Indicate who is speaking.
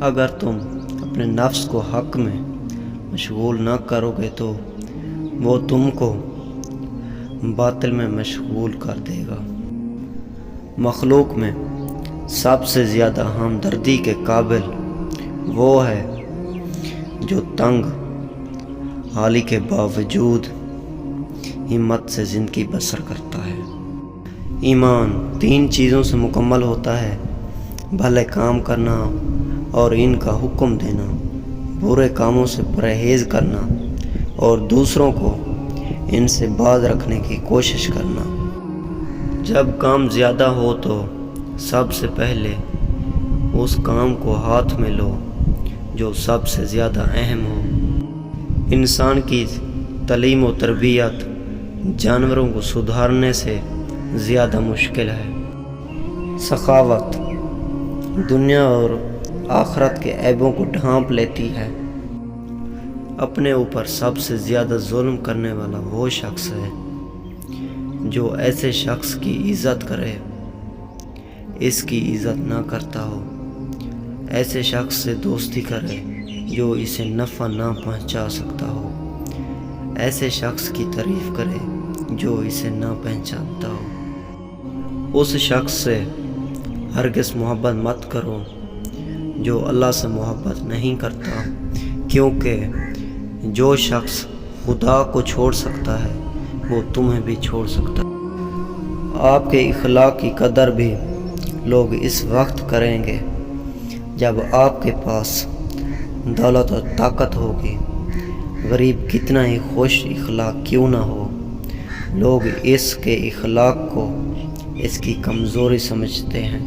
Speaker 1: اگر تم اپنے نفس کو حق میں مشغول نہ کرو گے تو وہ تم کو باطل میں مشغول کر دے گا۔ مخلوق میں سب سے زیادہ ہمدردی کے قابل وہ ہے جو تنگ حالی کے باوجود ہمت سے زندگی بسر کرتا ہے۔ ایمان 3 چیزوں سے مکمل ہوتا ہے: بھلے کام کرنا اور ان کا حکم دینا، برے کاموں سے پرہیز کرنا اور دوسروں کو ان سے باز رکھنے کی کوشش کرنا۔ جب کام زیادہ ہو تو سب سے پہلے اس کام کو ہاتھ میں لو جو سب سے زیادہ اہم ہو۔ انسان کی تعلیم و تربیت جانوروں کو سدھارنے سے زیادہ مشکل ہے۔ سخاوت دنیا اور آخرت کے عیبوں کو ڈھانپ لیتی ہے۔ اپنے اوپر سب سے زیادہ ظلم کرنے والا وہ شخص ہے جو ایسے شخص کی عزت کرے اس کی عزت نہ کرتا ہو، ایسے شخص سے دوستی کرے جو اسے نفع نہ پہنچا سکتا ہو، ایسے شخص کی تعریف کرے جو اسے نہ پہچانتا ہو۔ اس شخص سے ہرگز محبت مت کرو جو اللہ سے محبت نہیں کرتا، کیونکہ جو شخص خدا کو چھوڑ سکتا ہے وہ تمہیں بھی چھوڑ سکتا ہے۔ آپ کے اخلاق کی قدر بھی لوگ اس وقت کریں گے جب آپ کے پاس دولت اور طاقت ہوگی۔ غریب کتنا ہی خوش اخلاق کیوں نہ ہو، لوگ اس کے اخلاق کو اس کی کمزوری سمجھتے ہیں۔